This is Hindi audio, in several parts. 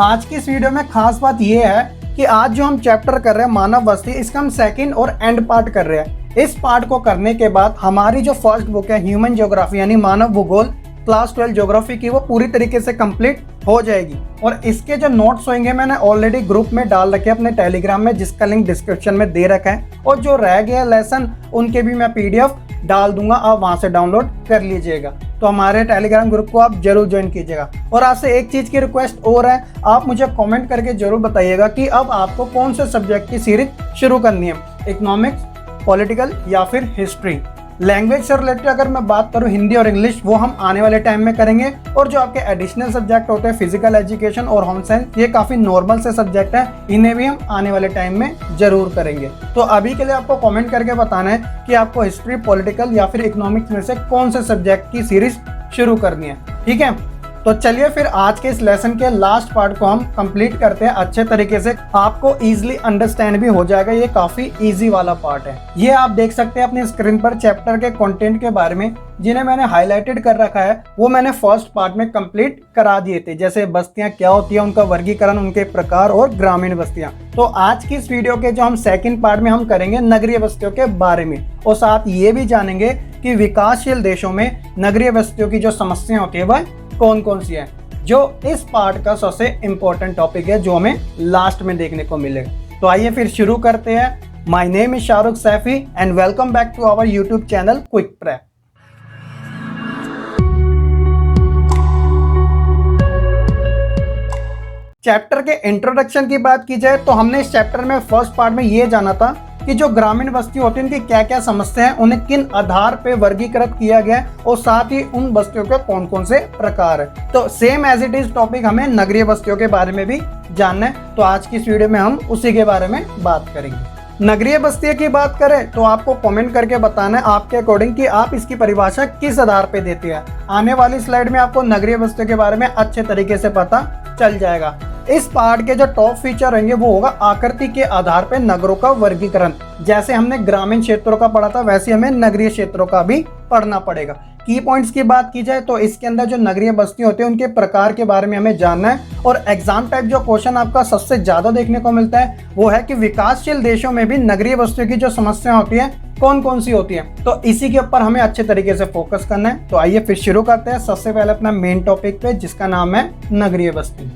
आज की इस वीडियो में खास बात यह है कि आज जो हम चैप्टर कर रहे हैं मानव बस्ती, इसका हम सेकंड और एंड पार्ट कर रहे हैं। इस पार्ट को करने के बाद हमारी जो फर्स्ट बुक है ह्यूमन ज्योग्राफी यानी मानव भूगोल क्लास 12 ज्योग्राफी की, वो पूरी तरीके से कंप्लीट हो जाएगी। और इसके जो नोट्स होंगे मैंने ऑलरेडी ग्रुप में डाल रखे अपने टेलीग्राम में, जिसका लिंक डिस्क्रिप्शन में दे रखा है। और जो रह गया लेसन उनके भी मैं पीडीएफ डाल दूंगा, आप वहां से डाउनलोड कर लीजिएगा। तो हमारे टेलीग्राम ग्रुप को आप जरूर ज्वाइन कीजिएगा। और आपसे एक चीज की रिक्वेस्ट और है, आप मुझे कमेंट करके जरूर बताइएगा कि अब आपको कौन से सब्जेक्ट की सीरीज शुरू करनी है, इकोनॉमिक्स, पॉलिटिकल या फिर हिस्ट्री। लैंग्वेज से रिलेटेड अगर मैं बात करूं हिंदी और इंग्लिश, वो हम आने वाले टाइम में करेंगे। और जो आपके एडिशनल सब्जेक्ट होते हैं फिजिकल एजुकेशन और होम साइंस, ये काफी नॉर्मल से सब्जेक्ट हैं, इन्हें भी हम आने वाले टाइम में जरूर करेंगे। तो अभी के लिए आपको कमेंट करके बताना है कि आपको हिस्ट्री, पॉलिटिकल या फिर इकोनॉमिक्स में से कौन से सब्जेक्ट की सीरीज शुरू करनी है, ठीक है। तो चलिए फिर आज के इस लेसन के लास्ट पार्ट को हम कंप्लीट करते हैं अच्छे तरीके से, आपको इजीली अंडरस्टैंड भी हो जाएगा। ये काफी इजी वाला पार्ट है। ये आप देख सकते हैं अपनी स्क्रीन पर चैप्टर के कंटेंट के बारे में, जिन्हें मैंने हाईलाइटेड कर रखा है, वो मैंने फर्स्ट पार्ट में कंप्लीट करा दिए थे। जैसे बस्तियां क्या होती है, उनका वर्गीकरण, उनके प्रकार और ग्रामीण बस्तियां। तो आज की इस वीडियो के जो हम सेकंड पार्ट में हम करेंगे नगरीय बस्तियों के बारे में, और साथ ये भी जानेंगे कि विकासशील देशों में नगरीय बस्तियों की जो समस्या होती है वह कौन कौन सी है, जो इस पार्ट का सबसे इंपॉर्टेंट टॉपिक है, जो हमें लास्ट में देखने को मिलेगा। तो आइए फिर शुरू करते हैं। My name is Shahrukh Saifi and welcome back to our YouTube channel Quick Prep. Chapter के इंट्रोडक्शन की बात की जाए तो हमने इस चैप्टर में फर्स्ट पार्ट में ये जाना था कि जो ग्रामीण बस्ती होती है उनकी क्या क्या समस्या है, उन्हें किन आधार पे वर्गीकृत किया गया है, और साथ ही उन बस्तियों के कौन कौन से प्रकार है। तो same as it is topic हमें नगरीय बस्तियों के बारे में भी जानना है। तो आज की इस वीडियो में हम उसी के बारे में बात करेंगे। नगरीय बस्तियों की बात करें तो आपको कमेंट करके बताना है आपके अकॉर्डिंग कि आप इसकी परिभाषा किस आधार पे देते हैं। आने वाली स्लाइड में आपको नगरीय बस्तियों के बारे में अच्छे तरीके से पता चल जाएगा। इस पार्ट के जो टॉप फीचर रहेंगे वो होगा आकृति के आधार पर नगरों का वर्गीकरण। जैसे हमने ग्रामीण क्षेत्रों का पढ़ा था, वैसे हमें नगरीय क्षेत्रों का भी पढ़ना पड़ेगा। की पॉइंट्स की बात की जाए तो इसके अंदर जो नगरीय बस्ती होती है उनके प्रकार के बारे में हमें जानना है। और एग्जाम टाइप जो क्वेश्चन आपका सबसे ज्यादा देखने को मिलता है वो है कि विकासशील देशों में भी नगरीय बस्तियों की जो समस्या होती है कौन कौन सी होती है। तो इसी के ऊपर हमें अच्छे तरीके से फोकस करना है। तो आइए फिर शुरू करते हैं सबसे पहले अपना मेन टॉपिक पे, जिसका नाम है नगरीय बस्ती।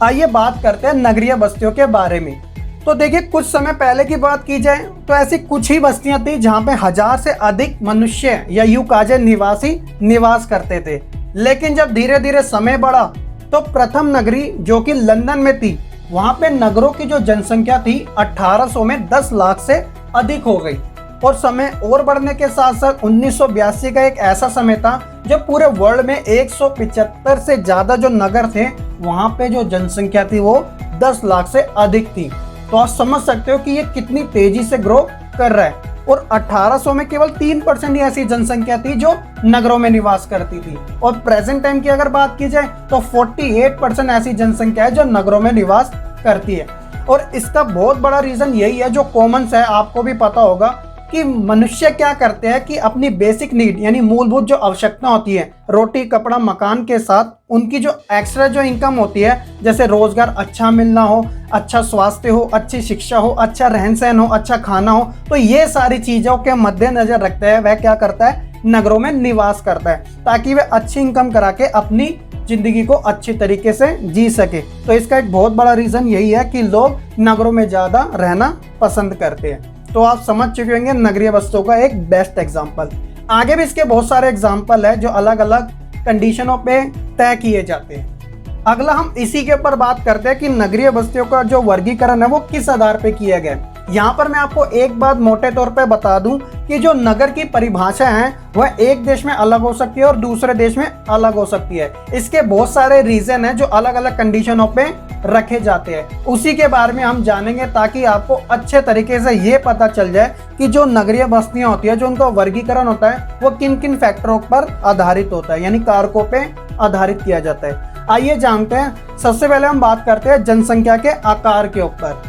आइए बात करते हैं नगरीय बस्तियों के बारे में। तो देखिए, कुछ समय पहले की बात की जाए तो ऐसी कुछ ही बस्तियां थी जहां पे 1000 से अधिक मनुष्य या यूं काजे निवासी निवास करते थे। लेकिन जब धीरे धीरे समय बढ़ा तो प्रथम नगरी जो कि लंदन में थी, वहां पे नगरों की जो जनसंख्या थी 1800 में 10 लाख से अधिक हो गई। और समय और बढ़ने के साथ साथ 1982 का एक ऐसा समय था जब पूरे वर्ल्ड में 175 से ज्यादा जो नगर थे, वहां पे जो जनसंख्या थी वो 10 लाख से अधिक थी। तो आप समझ सकते हो कि ये कितनी तेजी से ग्रो कर रहा है। और 1800 में केवल 3% ही ऐसी जनसंख्या थी जो नगरों में निवास करती थी। और प्रेजेंट टाइम की अगर बात की जाए तो 48% ऐसी जनसंख्या है जो नगरों में निवास करती है। और इसका बहुत बड़ा रीजन यही है, जो कॉमन है, आपको भी पता होगा कि मनुष्य क्या करते हैं कि अपनी बेसिक नीड यानी मूलभूत जो आवश्यकता होती है, रोटी, कपड़ा, मकान के साथ उनकी जो एक्स्ट्रा जो इनकम होती है, जैसे रोजगार अच्छा मिलना हो, अच्छा स्वास्थ्य हो, अच्छी शिक्षा हो, अच्छा रहन सहन हो, अच्छा खाना हो, तो ये सारी चीजों के मद्देनजर रखते हैं वह क्या करता है, नगरों में निवास करता है, ताकि वह अच्छी इनकम करा के अपनी जिंदगी को अच्छी तरीके से जी सके। तो इसका एक बहुत बड़ा रीजन यही है कि लोग नगरों में ज्यादा रहना पसंद करते हैं। तो आप समझ चुके होंगे नगरीय बस्तियों का एक बेस्ट एग्जाम्पल। आगे भी इसके बहुत सारे एग्जाम्पल है जो अलग अलग कंडीशनों पे तय किए जाते हैं। अगला हम इसी के ऊपर बात करते हैं कि नगरीय बस्तियों का जो वर्गीकरण है वो किस आधार पे किया गया है। यहाँ पर मैं आपको एक बात मोटे तौर पे बता दूं कि जो नगर की परिभाषा है वह एक देश में अलग हो सकती है और दूसरे देश में अलग हो सकती है। इसके बहुत सारे रीजन है जो अलग अलग कंडीशनों पे रखे जाते हैं, उसी के बारे में हम जानेंगे, ताकि आपको अच्छे तरीके से ये पता चल जाए कि जो नगरीय बस्तियां होती है, जो उनका वर्गीकरण होता है, वो किन किन फैक्टरों पर आधारित होता है, यानी कारकों पे आधारित किया जाता है। आइए जानते हैं। सबसे पहले हम बात करते हैं जनसंख्या के आकार के ऊपर।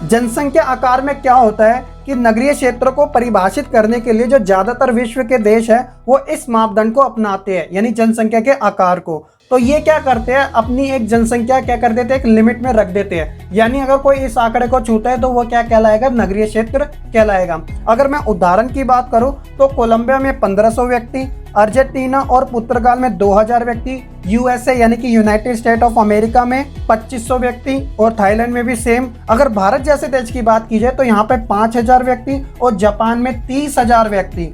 जनसंख्या आकार में क्या होता है कि नगरीय क्षेत्र को परिभाषित करने के लिए जो ज्यादातर विश्व के देश है वो इस मापदंड को अपनाते हैं, यानी जनसंख्या के आकार को। तो ये क्या करते हैं, अपनी एक जनसंख्या क्या कर देते हैं, एक लिमिट में रख देते हैं, यानी अगर कोई इस आंकड़े को छूता है तो वो क्या कहलाएगा, नगरीय क्षेत्र कहलाएगा। अगर मैं उदाहरण की बात करूं तो कोलंबिया में 1500 व्यक्ति, अर्जेंटीना और पुर्तगाल में 2000 व्यक्ति, यूएसए यानी कि यूनाइटेड स्टेट ऑफ अमेरिका में 2500 व्यक्ति और थाईलैंड में भी सेम। अगर भारत जैसे देश की बात की जाए तो यहाँ पे 5000 व्यक्ति और जापान में 30,000 व्यक्ति,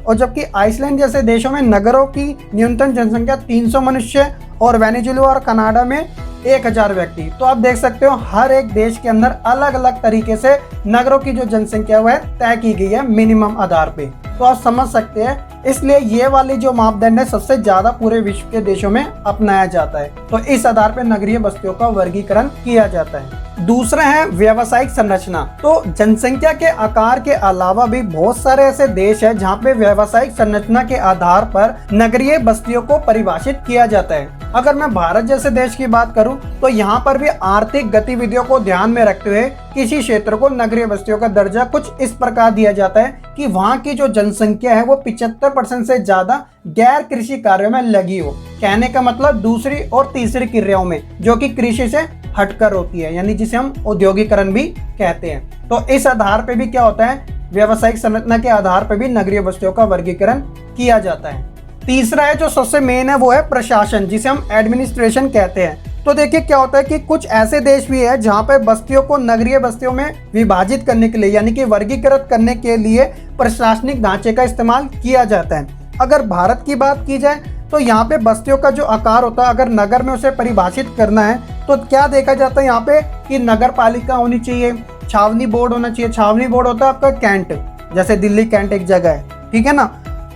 और जबकि आइसलैंड जैसे देशों में नगरों की न्यूनतम जनसंख्या 300 मनुष्य और वेनेजुएला और कनाडा में 1000 व्यक्ति। तो आप देख सकते हो हर एक देश के अंदर अलग अलग तरीके से नगरों की जो जनसंख्या है तय की गई है मिनिमम आधार पे। तो आप समझ सकते हैं, इसलिए ये वाली जो मापदंड है सबसे ज्यादा पूरे विश्व के देशों में अपनाया जाता है। तो इस आधार पर नगरीय बस्तियों का वर्गीकरण किया जाता है। दूसरा है व्यावसायिक संरचना। तो जनसंख्या के आकार के अलावा भी बहुत सारे ऐसे देश हैं जहाँ पे व्यावसायिक संरचना के आधार पर नगरीय बस्तियों को परिभाषित किया जाता है। अगर मैं भारत जैसे देश की बात करूं तो यहाँ पर भी आर्थिक गतिविधियों को ध्यान में रखते हुए किसी क्षेत्र को नगरीय बस्तियों का दर्जा कुछ इस प्रकार दिया जाता है कि वहाँ की जो जनसंख्या है वो 75% से ज्यादा गैर कृषि कार्यों में लगी हो। कहने का मतलब दूसरी और तीसरी क्रियाओं में जो कि कृषि से हटकर होती है, यानी जिसे हम औद्योगिकरण भी कहते हैं। तो इस आधार पे भी क्या होता है, व्यावसायिक संरचना के आधार पे भी नगरीय बस्तियों का वर्गीकरण किया जाता है। तीसरा है जो सबसे मेन है वो है प्रशासन, जिसे हम एडमिनिस्ट्रेशन कहते हैं। तो देखिए क्या होता है कि कुछ ऐसे देश भी है जहाँ पे बस्तियों को नगरीय बस्तियों में विभाजित करने के लिए यानी कि वर्गीकृत करने के लिए प्रशासनिक ढांचे का इस्तेमाल किया जाता है। अगर भारत की बात की जाए तो यहाँ पे बस्तियों का जो आकार होता है, अगर नगर में उसे परिभाषित करना है तो क्या देखा जाता है यहाँ पे कि नगर पालिका होनी चाहिए, छावनी बोर्ड होना चाहिए। छावनी बोर्ड होता है आपका कैंट, जैसे दिल्ली कैंट एक जगह है, ठीक है ना।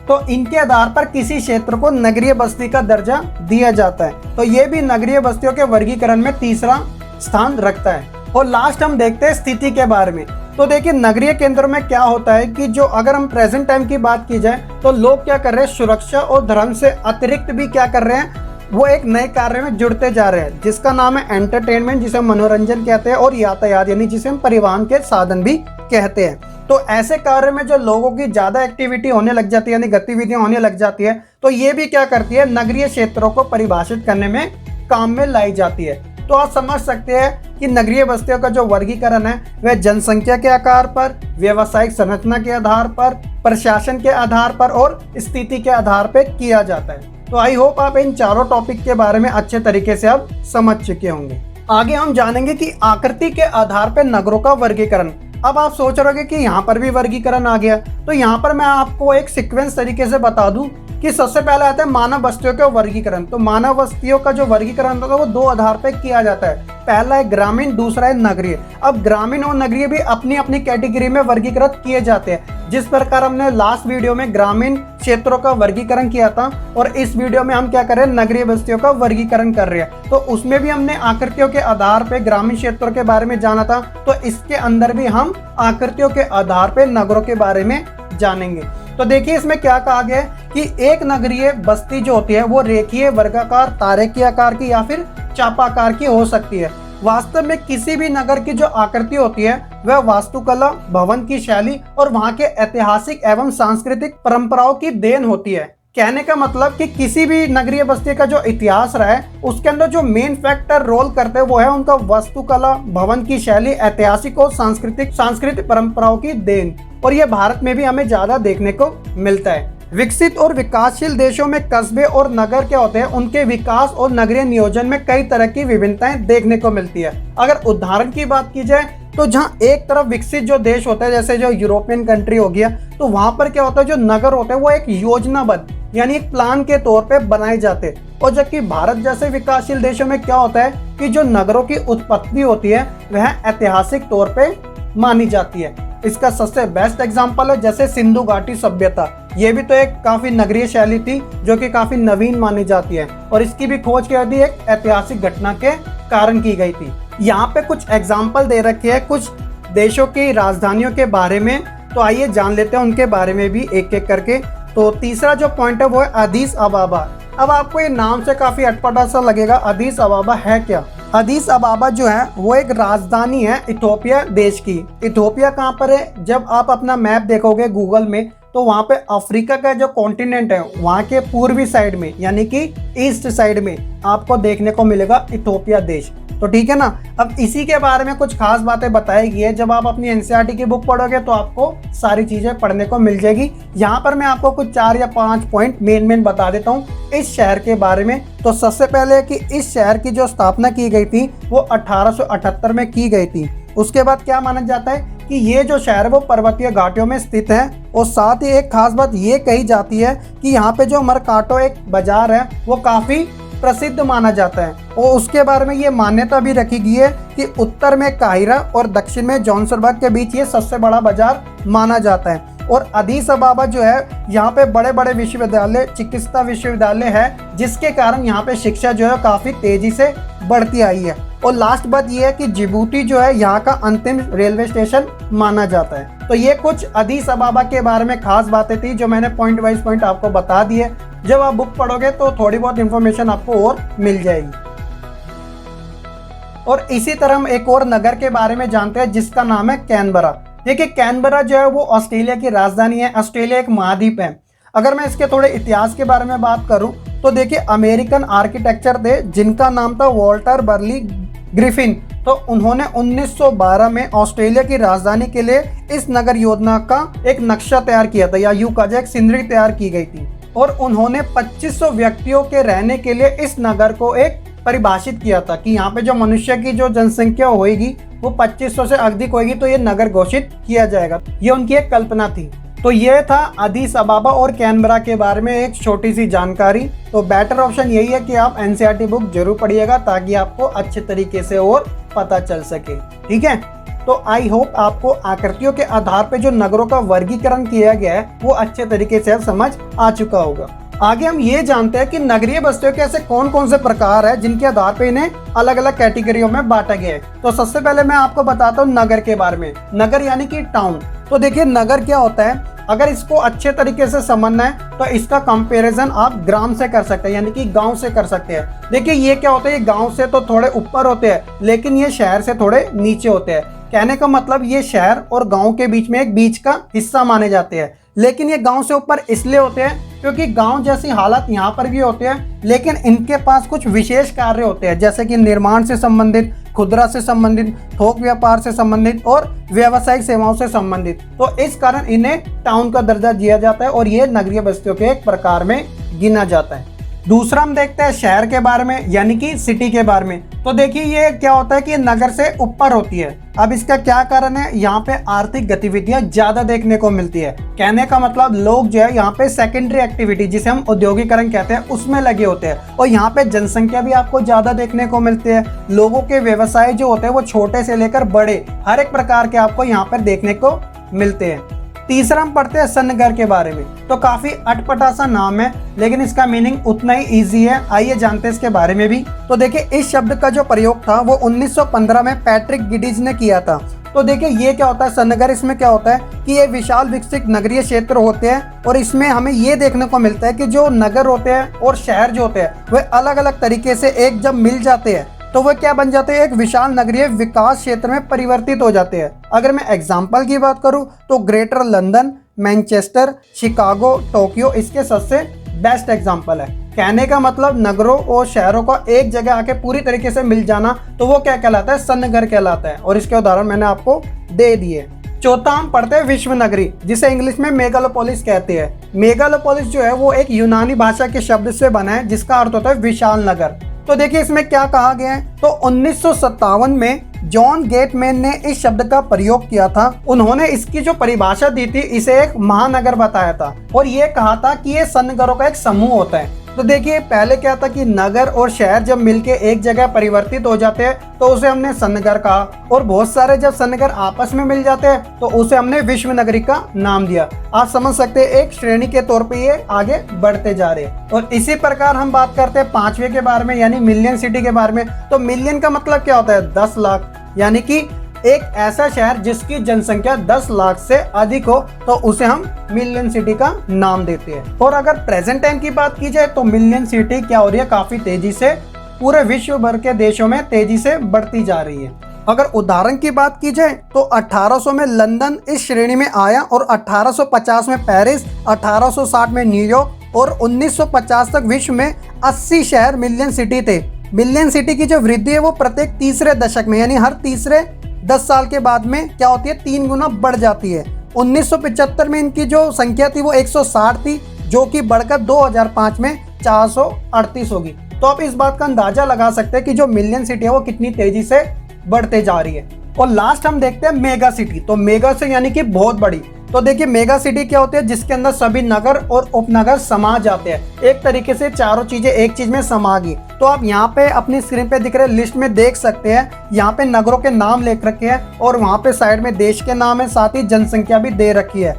तो इनके आधार पर किसी क्षेत्र को नगरीय बस्ती का दर्जा दिया जाता है। तो ये भी नगरीय बस्तियों के वर्गीकरण में तीसरा स्थान रखता है। और लास्ट हम देखते हैं स्थिति के बारे में। तो देखिए नगरीय केंद्रों में क्या होता है कि जो अगर हम प्रेजेंट टाइम की बात की जाए तो लोग क्या कर रहे हैं, सुरक्षा और धर्म से अतिरिक्त भी क्या कर रहे हैं, वो एक नए कार्य में जुड़ते जा रहे हैं जिसका नाम है एंटरटेनमेंट, जिसे हम मनोरंजन कहते हैं, और यातायात यानी जिसे हम परिवहन के साधन भी कहते हैं। तो ऐसे कार्य में जो लोगों की ज्यादा एक्टिविटी होने लग जाती है यानी गतिविधियां होने लग जाती है, तो ये भी क्या करती है, नगरीय क्षेत्रों को परिभाषित करने में काम में लाई जाती है। तो आप समझ सकते हैं कि नगरीय बस्तियों का जो वर्गीकरण है वह जनसंख्या के आकार पर, व्यावसायिक संरचना के आधार पर, प्रशासन के आधार पर और स्थिति के आधार पर किया जाता है। तो आई होप आप इन चारों टॉपिक के बारे में अच्छे तरीके से अब समझ चुके होंगे। आगे हम जानेंगे कि आकृति के आधार पर नगरों का वर्गीकरण। अब आप सोच रहे हो कि यहाँ पर भी वर्गीकरण आ गया, तो यहाँ पर मैं आपको एक सीक्वेंस तरीके से बता दूं कि सबसे पहले आता है मानव बस्तियों का वर्गीकरण। तो मानव बस्तियों का जो वर्गीकरण होता है वो दो आधार पर किया जाता है, पहला है ग्रामीण, दूसरा है नगरीय। अब ग्रामीण और नगरीय भी अपनी अपनी कैटेगरी में वर्गीकृत किए जाते हैं। जिस प्रकार हमने लास्ट वीडियो में ग्रामीण क्षेत्रों का वर्गीकरण किया था और इस वीडियो में हम क्या कर रहे हैं, नगरीय बस्तियों का वर्गीकरण कर रहे हैं। तो उसमें भी हमने आकृतियों के आधार पर ग्रामीण क्षेत्रों के बारे में जाना था, तो इसके अंदर भी हम आकृतियों के आधार पर नगरों के बारे में जानेंगे। तो देखिए इसमें क्या कहा गया है कि एक नगरीय बस्ती जो होती है वो रेखीय, वर्गाकार, तारे के आकार की या फिर चापाकार की हो सकती है। वास्तव में किसी भी नगर की जो आकृति होती है वह वास्तुकला, भवन की शैली और वहाँ के ऐतिहासिक एवं सांस्कृतिक परंपराओं की देन होती है। कहने का मतलब कि किसी भी नगरीय बस्ती का जो इतिहास रहा है उसके अंदर जो मेन फैक्टर रोल करते हैं वो है उनका वास्तुकला, भवन की शैली, ऐतिहासिक और सांस्कृतिक परंपराओं की देन। और ये भारत में भी हमें ज्यादा देखने को मिलता है। विकसित और विकासशील देशों में कस्बे और नगर क्या होते हैं, उनके विकास और नगरीय नियोजन में कई तरह की विभिन्नताएं देखने को मिलती है। अगर उदाहरण की बात की जाए तो जहाँ एक तरफ विकसित जो देश होता है जैसे जो यूरोपियन कंट्री हो गया, तो वहां पर क्या होता है, जो नगर होते हैं वो एक योजनाबद्ध यानी एक प्लान के तौर पे बनाए जाते हैं। और जबकि भारत जैसे विकासशील देशों में क्या होता है कि जो नगरों की उत्पत्ति होती है वह ऐतिहासिक तौर पे मानी जाती है। इसका सबसे बेस्ट एग्जांपल है जैसे सिंधु घाटी सभ्यता। ये भी तो एक काफी नगरीय शैली थी जो कि काफी नवीन मानी जाती है और इसकी भी खोज क्या थी, एक ऐतिहासिक घटना के कारण की गई थी। यहाँ पे कुछ एग्जाम्पल दे रखे हैं कुछ देशों की राजधानियों के बारे में, तो आइए जान लेते हैं उनके बारे में भी एक एक करके। तो तीसरा जो पॉइंट है वो है अदीस अबाबा। अब आपको ये नाम से काफी अटपटा सा लगेगा, अदीस अबाबा है क्या? अदीस अबाबा जो है वो एक राजधानी है इथोपिया देश की। इथोपिया कहाँ पर है? जब आप अपना मैप देखोगे गूगल में तो वहाँ पे अफ्रीका का जो कॉन्टिनेंट है वहाँ के पूर्वी साइड में यानी कि ईस्ट साइड में आपको देखने को मिलेगा इथोपिया देश। तो ठीक है ना। अब इसी के बारे में कुछ खास बातें बताई गई है। जब आप अपनी एनसीईआरटी की बुक पढ़ोगे तो आपको सारी चीजें पढ़ने को मिल जाएगी। यहाँ पर मैं आपको कुछ 4 या 5 पॉइंट मेन बता देता हूँ इस शहर के बारे में। तो सबसे पहले कि इस शहर की जो स्थापना की गई थी वो 1878 में की गई थी। उसके बाद क्या माना जाता है कि ये जो शहर है वो पर्वतीय घाटियों में स्थित है। और साथ ही एक खास बात ये कही जाती है कि यहाँ पे जो मरकाटो एक बाजार है वो काफी प्रसिद्ध माना जाता है। और उसके बारे में ये मान्यता भी रखी गई है कि उत्तर में काहिरा और दक्षिण में जोहान्सबर्ग के बीच ये सबसे बड़ा बाजार माना जाता है। और अदीस अबाबा जो है यहाँ पे बड़े बड़े विश्वविद्यालय, चिकित्सा विश्वविद्यालय है, जिसके कारण यहाँ पे शिक्षा जो है काफी तेजी से बढ़ती आई है। और लास्ट बात ये है कि जिबूती जो है यहाँ का अंतिम रेलवे स्टेशन माना जाता है। तो ये कुछ अदीस अबाबा के बारे में खास बातें थी जो मैंने पॉइंट वाइज पॉइंट आपको बता दिए। जब आप बुक पढ़ोगे तो थोड़ी बहुत इंफॉर्मेशन आपको और मिल जाएगी। और इसी तरह हम एक और नगर के बारे में जानते हैं जिसका नाम है कैनबरा। देखिए कैनबरा जो है वो ऑस्ट्रेलिया की राजधानी है। ऑस्ट्रेलिया एक महाद्वीप है। अगर मैं इसके थोड़े इतिहास के बारे में बात करूं तो देखिए अमेरिकन आर्किटेक्चर थे जिनका नाम था वॉल्टर बर्ली ग्रिफिन। तो उन्होंने 1912 में ऑस्ट्रेलिया की राजधानी के लिए इस नगर योजना का एक नक्शा तैयार किया था, या यूं कहा जाए एक सिनरी तैयार की गई थी। और उन्होंने 2500 व्यक्तियों के रहने के लिए इस नगर को एक परिभाषित किया था कि यहाँ पे जो मनुष्य की जो जनसंख्या होगी वो 2500 से अधिक होगी तो ये नगर घोषित किया जाएगा। ये उनकी एक कल्पना थी। तो ये था अदीस अबाबा और कैनबरा के बारे में एक छोटी सी जानकारी। तो बेटर ऑप्शन यही है कि आप एनसीईआरटी बुक जरूर पढ़िएगा ताकि आपको अच्छे तरीके से और पता चल सके। ठीक है। तो आई होप आपको आकृतियों के आधार पर जो नगरों का वर्गीकरण किया गया है वो अच्छे तरीके से समझ आ चुका होगा। आगे हम ये जानते हैं कि नगरीय बस्तियों के ऐसे कौन कौन से प्रकार है जिनके आधार पे इन्हें अलग अलग कैटेगरियों में बांटा गया है। तो सबसे पहले मैं आपको बताता हूँ नगर के बारे में। नगर यानी कि टाउन। तो देखिए नगर क्या होता है, अगर इसको अच्छे तरीके से समझना है तो इसका कंपैरिजन आप ग्राम से कर सकते हैं, यानी कि गांव से कर सकते हैं। देखिए ये क्या होता है, ये गांव से तो थोड़े ऊपर होते हैं लेकिन ये शहर से थोड़े नीचे होते हैं। कहने का मतलब ये शहर और गांव के बीच में एक बीच का हिस्सा माने जाते हैं। लेकिन ये गांव से ऊपर इसलिए होते हैं क्योंकि गांव जैसी हालत यहाँ पर भी होते हैं लेकिन इनके पास कुछ विशेष कार्य होते हैं, जैसे कि निर्माण से संबंधित, खुदरा से संबंधित, थोक व्यापार से संबंधित और व्यावसायिक सेवाओं से संबंधित। तो इस कारण इन्हें टाउन का दर्जा दिया जाता है और ये नगरीय बस्तियों के एक प्रकार में गिना जाता है। दूसरा हम देखते हैं शहर के बारे में, यानी कि सिटी के बारे में। तो देखिए ये क्या होता है कि नगर से ऊपर होती है। अब इसका क्या कारण है, यहाँ पे आर्थिक गतिविधियां ज्यादा देखने को मिलती है। कहने का मतलब लोग जो है यहाँ पे सेकेंडरी एक्टिविटी जिसे हम औद्योगिकरण कहते हैं उसमें लगे होते हैं। और यहाँ पे जनसंख्या भी आपको ज्यादा देखने को मिलती है। लोगों के व्यवसाय जो होते हैं वो छोटे से लेकर बड़े हर एक प्रकार के आपको यहाँ पर देखने को मिलते हैं। तीसरा हम पढ़ते हैं सन्नगर के बारे में। तो काफी अटपटा सा नाम है लेकिन इसका मीनिंग उतना ही इजी है। आइए जानते हैं इसके बारे में भी। तो देखिए इस शब्द का जो प्रयोग था वो 1915 में पैट्रिक गिडीज ने किया था। तो देखिए ये क्या होता है सन्नगर, इसमें क्या होता है कि ये विशाल विकसित नगरीय क्षेत्र होते हैं और इसमें हमें ये देखने को मिलता है कि जो नगर होते हैं और शहर जो होते हैं वे अलग अलग तरीके से एक जब मिल जाते हैं तो वह क्या बन जाते हैं, एक विशाल नगरीय विकास क्षेत्र में परिवर्तित हो जाते हैं। अगर मैं एग्जांपल की बात करूं तो greater London, Manchester, Chicago, Tokyo इसके सबसे बेस्ट एग्जांपल है। कहने का मतलब नगरों और शहरों का एक जगह आके पूरी तरीके से मिल जाना तो वो क्या कहलाता है, सन्नगर कहलाता है। और इसके उदाहरण मैंने आपको दे दिए। चौथा हम पढ़ते हैं विश्व नगरी, जिसे इंग्लिश में मेगालोपोलिस कहते हैं। मेगालोपोलिस जो है वो एक यूनानी भाषा के शब्द से बना है जिसका अर्थ होता है विशाल नगर। तो देखिए इसमें क्या कहा गया है, तो 1957 में जॉन गेटमैन ने इस शब्द का प्रयोग किया था। उन्होंने इसकी जो परिभाषा दी थी इसे एक महानगर बताया था और ये कहा था कि ये सन्नगरों का एक समूह होता है। तो देखिए पहले क्या था कि नगर और शहर जब मिलके एक जगह परिवर्तित हो जाते हैं तो उसे हमने सन्नगर कहा, और बहुत सारे जब सन्नगर आपस में मिल जाते हैं तो उसे हमने विश्व नगरी का नाम दिया। आप समझ सकते हैं एक श्रेणी के तौर पे ये आगे बढ़ते जा रहे हैं। और इसी प्रकार हम बात करते हैं पांचवे के बारे में, यानी मिलियन सिटी के बारे में। तो मिलियन का मतलब क्या होता है, 10 लाख, यानी कि एक ऐसा शहर जिसकी जनसंख्या 10 लाख से अधिक हो तो उसे हम मिलियन सिटी का नाम देते हैं। और अगर प्रेजेंट टाइम की बात की जाए तो मिलियन सिटी क्या हो रही है, काफी तेजी से पूरे विश्व भर के देशों में तेजी से बढ़ती जा रही है। अगर उदाहरण की बात की जाए तो 1800 में लंदन इस श्रेणी में आया और 1850 में पेरिस, 1860 में न्यूयॉर्क और 1950 तक विश्व में 80 शहर मिलियन सिटी थे। मिलियन सिटी की जो वृद्धि है वो प्रत्येक तीसरे दशक में यानी हर तीसरे 10 साल के बाद में क्या होती है, 3 गुना बढ़ जाती है। 1975 में इनकी जो संख्या थी वो 160 थी, जो कि बढ़कर 2005 में 438 होगी। तो आप इस बात का अंदाजा लगा सकते हैं कि जो मिलियन सिटी है वो कितनी तेजी से बढ़ते जा रही है। और लास्ट हम देखते हैं मेगा सिटी। तो मेगा से यानी कि बहुत बड़ी। तो देखिए मेगा सिटी क्या होती है, जिसके अंदर सभी नगर और उपनगर समा जाते हैं। एक तरीके से चारों चीजें एक चीज में समा गई। तो आप यहाँ पे अपनी स्क्रीन पे दिख रहे लिस्ट में देख सकते हैं, यहाँ पे नगरों के नाम लिख रखे हैं और वहाँ पे साइड में देश के नाम है, साथ ही जनसंख्या भी दे रखी है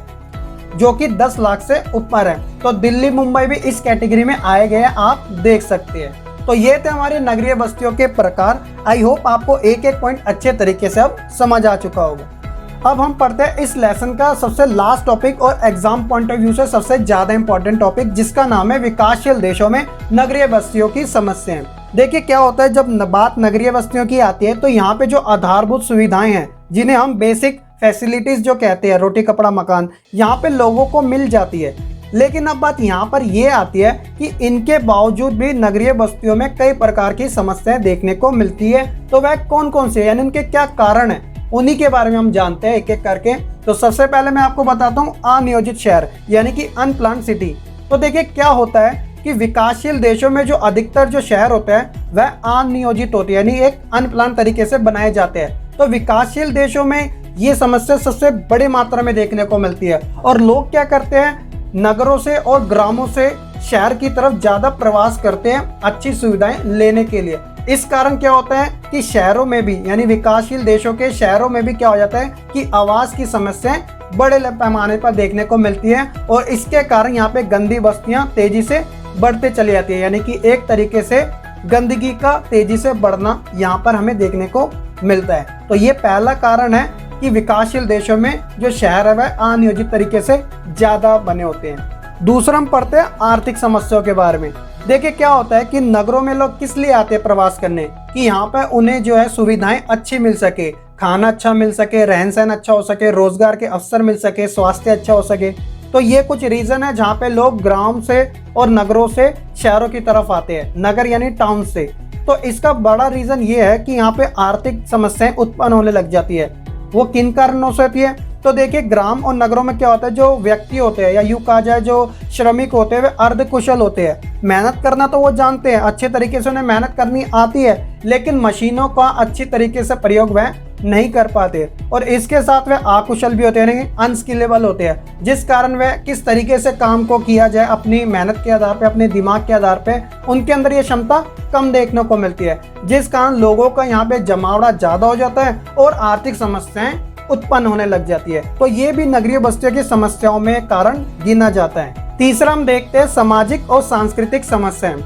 जो कि 10 लाख से ऊपर है। तो दिल्ली मुंबई भी इस कैटेगरी में आए गए हैं, आप देख सकते हैं। तो ये थे हमारी नगरीय बस्तियों के प्रकार। आई होप आपको एक एक पॉइंट अच्छे तरीके से अब समझ आ चुका होगा। अब हम पढ़ते हैं इस लेसन का सबसे लास्ट टॉपिक और एग्जाम पॉइंट ऑफ व्यू से सबसे ज्यादा इंपॉर्टेंट टॉपिक, जिसका नाम है विकासशील देशों में नगरीय बस्तियों की समस्याएं। देखिए क्या होता है, जब बात नगरीय बस्तियों की आती है तो यहाँ पे जो आधारभूत सुविधाएं हैं, जिन्हें हम बेसिक फैसिलिटीज जो कहते हैं, रोटी कपड़ा मकान, यहाँ पे लोगों को मिल जाती है। लेकिन अब बात यहाँ पर ये आती है कि इनके बावजूद भी नगरीय बस्तियों में कई प्रकार की समस्याएं देखने को मिलती है। तो वह कौन कौन से, यानी इनके क्या कारण है, उन्हीं के बारे में हम जानते हैं एक एक करके। तो सबसे पहले मैं आपको बताता हूँ अनियोजित शहर यानी कि अनप्लान्ड सिटी। तो देखिए क्या होता है कि विकासशील देशों में जो अधिकतर जो शहर होते हैं वह अनियोजित होते हैं, यानी एक अनप्लान तरीके से बनाए जाते हैं। तो विकासशील देशों में ये समस्या सबसे बड़ी मात्रा में देखने को मिलती है और लोग क्या करते हैं, नगरों से और ग्रामों से शहर की तरफ ज्यादा प्रवास करते हैं अच्छी सुविधाएं लेने के लिए। इस कारण क्या होता है कि शहरों में भी, यानी विकासशील देशों के शहरों में भी क्या हो जाता है कि आवास की समस्याएं बड़े पैमाने पर देखने को मिलती है और इसके कारण यहाँ पे गंदी बस्तियां तेजी से बढ़ते चली जाती है, यानी कि एक तरीके से गंदगी का तेजी से बढ़ना यहाँ पर हमें देखने को मिलता है। तो ये पहला कारण है कि विकासशील देशों में जो शहर है वह अनियोजित तरीके से ज्यादा बने होते हैं। दूसरा हम पढ़ते हैं आर्थिक समस्याओं के बारे में। देखिए क्या होता है कि नगरों में लोग किस लिए आते हैं प्रवास करने, कि यहाँ पर उन्हें जो है सुविधाएं अच्छी मिल सके, खाना अच्छा मिल सके, रहन सहन अच्छा हो सके, रोजगार के अवसर मिल सके, स्वास्थ्य अच्छा हो सके। तो ये कुछ रीजन है जहाँ पे लोग ग्राम से और नगरों से शहरों की तरफ आते हैं, नगर यानी टाउन से। तो इसका बड़ा रीजन ये है कि यहाँ पे आर्थिक समस्याएं उत्पन्न होने लग जाती है। वो किन कारणों से होती है, तो देखिए ग्राम और नगरों में क्या होता है, जो व्यक्ति होते हैं या यूं कहा जाए जो श्रमिक होते हैं वे अर्धकुशल होते हैं। मेहनत करना तो वो जानते हैं, अच्छे तरीके से उन्हें मेहनत करनी आती है, लेकिन मशीनों का अच्छी तरीके से प्रयोग वह नहीं कर पाते और इसके साथ वह अकुशल भी होते हैं, अनस्किलेबल होते हैं, जिस कारण वह किस तरीके से काम को किया जाए अपनी मेहनत के आधार पे, अपने दिमाग के आधार पे उनके अंदर ये क्षमता कम देखने को मिलती है, जिस कारण लोगों का यहाँ पे जमावड़ा ज्यादा हो जाता है और आर्थिक समस्याएं उत्पन्न होने लग जाती है। तो ये भी नगरीय बस्तियों की समस्याओं में कारण गिना जाता है। तीसरा हम देखते हैं सामाजिक और सांस्कृतिक समस्याएं।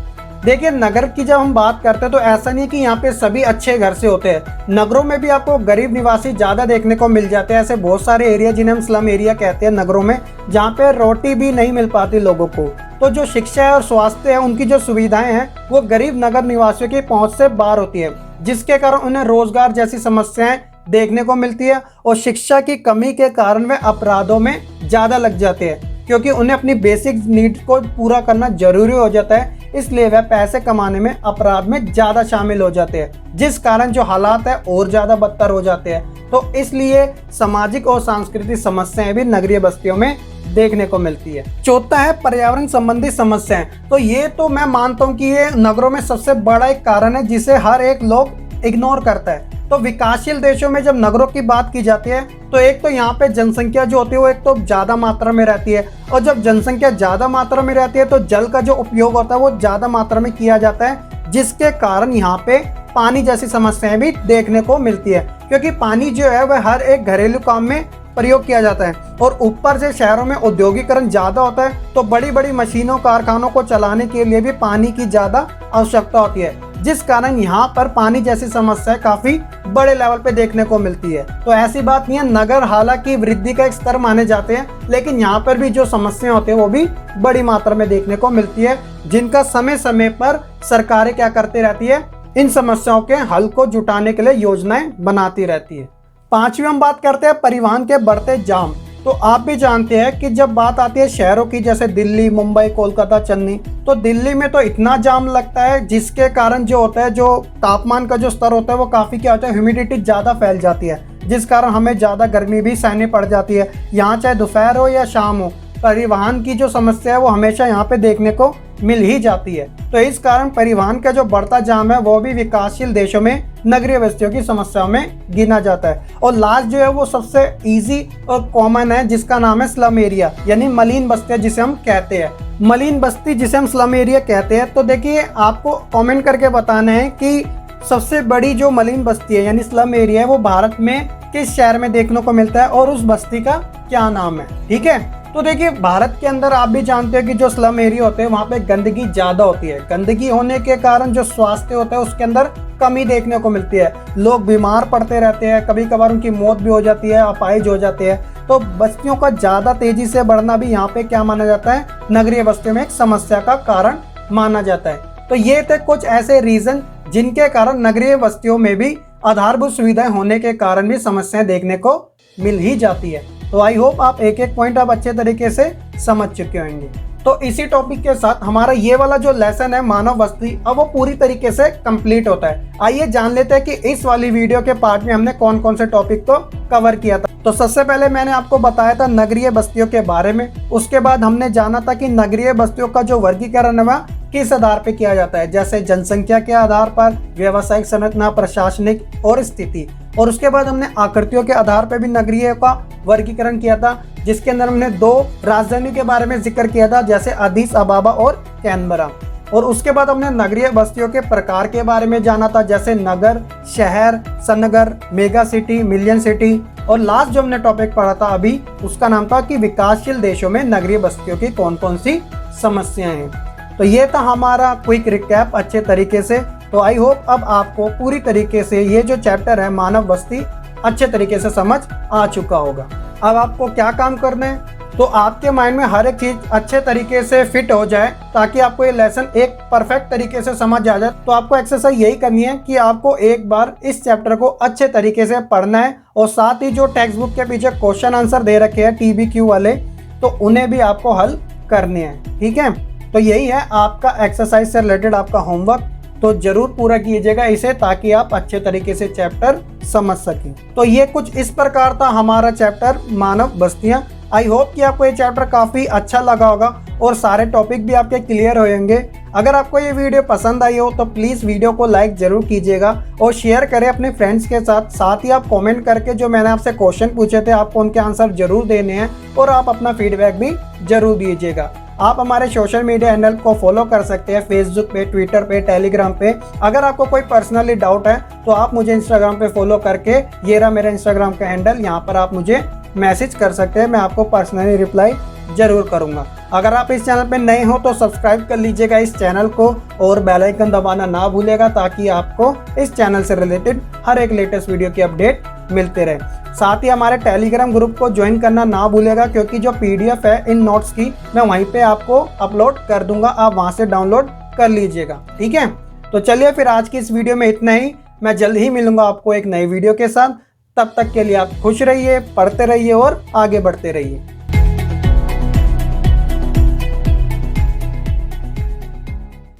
देखिए नगर की जब हम बात करते हैं तो ऐसा नहीं कि यहाँ पे सभी अच्छे घर से होते हैं, नगरों में भी आपको गरीब निवासी ज्यादा देखने को मिल जाते हैं। ऐसे बहुत सारे एरिया जिन्हें हम स्लम एरिया कहते हैं नगरों में, जहाँ पे रोटी भी नहीं मिल पाती लोगों को। तो जो शिक्षा है और स्वास्थ्य है, उनकी जो सुविधाएं हैं वो गरीब नगर निवासियों की पहुंच से बाहर होती है, जिसके कारण उन्हें रोजगार जैसी समस्याएं देखने को मिलती है और शिक्षा की कमी के कारण वे अपराधों में ज्यादा लग जाते हैं, क्योंकि उन्हें अपनी बेसिक नीड को पूरा करना जरूरी हो जाता है, इसलिए वह पैसे कमाने में अपराध में ज्यादा शामिल हो जाते हैं, जिस कारण जो हालात है और ज्यादा बदतर हो जाते हैं। तो इसलिए सामाजिक और सांस्कृतिक समस्याएं भी नगरीय बस्तियों में देखने को मिलती है। चौथा है पर्यावरण संबंधी समस्याएं। तो ये तो मैं मानता हूँ कि ये नगरों में सबसे बड़ा एक कारण है जिसे हर एक लोग इग्नोर करता है। तो विकासशील देशों में जब नगरों की बात की जाती है तो एक तो यहाँ पे जनसंख्या जो होती है वो एक तो ज्यादा मात्रा में रहती है, और जब जनसंख्या ज्यादा मात्रा में रहती है तो जल का जो उपयोग होता है वो ज्यादा मात्रा में किया जाता है, जिसके कारण यहाँ पे पानी जैसी समस्याएं भी देखने को मिलती है, क्योंकि पानी जो है वह हर एक घरेलू काम में प्रयोग किया जाता है। और ऊपर से शहरों में औद्योगिकरण ज्यादा होता है, तो बड़ी बड़ी मशीनों कारखानों को चलाने के लिए भी पानी की ज्यादा आवश्यकता होती है, जिस कारण यहाँ पर पानी जैसी समस्या काफी बड़े लेवल पे देखने को मिलती है। तो ऐसी बात नहीं है, नगर हालांकि वृद्धि का एक स्तर माने जाते हैं, लेकिन यहाँ पर भी जो समस्या होती है वो भी बड़ी मात्रा में देखने को मिलती है, जिनका समय समय पर सरकारें क्या करती रहती है, इन समस्याओं के हल को जुटाने के लिए योजनाएं बनाती रहती है। पांचवी हम बात करते हैं परिवहन के बढ़ते जाम। तो आप भी जानते हैं कि जब बात आती है शहरों की, जैसे दिल्ली, मुंबई, कोलकाता, चेन्नई, तो दिल्ली में तो इतना जाम लगता है जिसके कारण जो होता है, जो तापमान का जो स्तर होता है वो काफ़ी क्या होता है, ह्यूमिडिटी ज़्यादा फैल जाती है, जिस कारण हमें ज़्यादा गर्मी भी सहनी पड़ जाती है। यहाँ चाहे दोपहर हो या शाम हो, परिवहन की जो समस्या है वो हमेशा यहाँ पे देखने को मिल ही जाती है। तो इस कारण परिवहन का जो बढ़ता जाम है वो भी विकासशील देशों में नगरीय बस्तियों की समस्याओं में गिना जाता है। और लास्ट जो है वो सबसे इजी और कॉमन है, जिसका नाम है स्लम एरिया, यानी मलिन बस्तियां जिसे हम कहते हैं। मलिन बस्ती जिसे हम स्लम एरिया कहते हैं। तो देखिए, आपको कमेंट करके बताना है कि सबसे बड़ी जो मलिन बस्ती है यानी स्लम एरिया है वो भारत में किस शहर में देखने को मिलता है और उस बस्ती का क्या नाम है। ठीक है, तो देखिए, भारत के अंदर आप भी जानते हैं कि जो स्लम एरिया होते हैं वहाँ पे गंदगी ज़्यादा होती है। गंदगी होने के कारण जो स्वास्थ्य होता है उसके अंदर कमी देखने को मिलती है, लोग बीमार पड़ते रहते हैं, कभी कभार उनकी मौत भी हो जाती है, अपाहिज हो जाते हैं। तो बस्तियों का ज़्यादा तेजी से बढ़ना भी यहाँ पे क्या माना जाता है, नगरीय बस्तियों में एक समस्या का कारण माना जाता है। तो ये थे कुछ ऐसे रीजन जिनके कारण नगरीय बस्तियों में भी आधारभूत सुविधाएं होने के कारण भी समस्याएं देखने को मिल ही जाती है। तो आई होप आप एक एक पॉइंट आप अच्छे तरीके से समझ चुके होंगे। तो इसी टॉपिक के साथ हमारा ये वाला जो लेसन है मानव बस्ती, अब वो पूरी तरीके से कंप्लीट होता है। आइए जान लेते हैं कि इस वाली वीडियो के पार्ट में हमने कौन कौन से टॉपिक को कवर किया था। तो सबसे पहले मैंने आपको बताया था नगरीय बस्तियों के बारे में। उसके बाद हमने जाना था कि नगरीय बस्तियों का जो वर्गीकरण है किस आधार पे किया जाता है, जैसे जनसंख्या के आधार पर, व्यावसायिक संरचना, प्रशासनिक और स्थिति। और उसके बाद हमने आकृतियों के आधार पर भी नगरीय का वर्गीकरण किया था, जिसके अंदर हमने 2 राजधानी के बारे में जिक्र किया था, जैसे अदीस अबाबा और कैनबरा। और उसके बाद हमने नगरीय बस्तियों के प्रकार के बारे में जाना था, जैसे नगर, शहर, Sangar, mega city, million city. और लास्ट जो हमने टॉपिक पढ़ा था अभी, उसका नाम था कि विकासशील देशों में नगरीय बस्तियों की कौन कौन सी समस्याएं हैं। तो ये था हमारा क्विक रिकैप अच्छे तरीके से। तो आई होप अब आपको पूरी तरीके से ये जो चैप्टर है मानव बस्ती अच्छे तरीके से समझ आ चुका होगा। अब आपको क्या काम करना है, तो आपके माइंड में हर एक चीज अच्छे तरीके से फिट हो जाए ताकि आपको ये लेसन एक परफेक्ट तरीके से समझ आ जाए। तो आपको एक्सरसाइज यही करनी है कि आपको एक बार इस चैप्टर को अच्छे तरीके से पढ़ना है, और साथ ही जो टेक्स्ट बुक के पीछे क्वेश्चन आंसर दे रखे हैं TBQ वाले, तो उन्हें भी आपको हल करने हैं। ठीक है, तो यही है आपका एक्सरसाइज से रिलेटेड आपका होमवर्क। तो जरूर पूरा कीजिएगा इसे, ताकि आप अच्छे तरीके से चैप्टर समझ सकें। तो ये कुछ इस प्रकार था हमारा चैप्टर मानव बस्तियां। आई होप कि आपको ये चैप्टर काफ़ी अच्छा लगा होगा और सारे टॉपिक भी आपके क्लियर होंगे। अगर आपको ये वीडियो पसंद आई हो तो प्लीज़ वीडियो को लाइक ज़रूर कीजिएगा और शेयर करें अपने फ्रेंड्स के साथ। साथ ही आप कमेंट करके जो मैंने आपसे क्वेश्चन पूछे थे आपको उनके आंसर जरूर देने हैं, और आप अपना फीडबैक भी जरूर दीजिएगा। आप हमारे सोशल मीडिया हैंडल को फॉलो कर सकते हैं, फेसबुक पे, ट्विटर पे, टेलीग्राम पे। अगर आपको कोई पर्सनली डाउट है तो आप मुझे इंस्टाग्राम पे फॉलो करके, ये रहा मेरा इंस्टाग्राम का हैंडल, यहाँ पर आप मुझे मैसेज कर सकते हैं, मैं आपको पर्सनली रिप्लाई जरूर करूँगा। अगर आप इस चैनल पे नए हो तो सब्सक्राइब कर लीजिएगा इस चैनल को, और बेल आइकन दबाना ना भूलिएगा, ताकि आपको इस चैनल से रिलेटेड हर एक लेटेस्ट वीडियो की अपडेट मिलते रहे। साथ ही हमारे टेलीग्राम ग्रुप को ज्वाइन करना ना भूलेगा, क्योंकि जो PDF है इन नोट्स की मैं वहीं पे आपको अपलोड कर दूंगा, आप वहां से डाउनलोड कर लीजिएगा। ठीक है, तो चलिए फिर आज की इस वीडियो में इतना ही। मैं जल्द ही मिलूंगा आपको एक नई वीडियो के साथ। तब तक के लिए आप खुश रहिए, पढ़ते रहिए और आगे बढ़ते रहिए।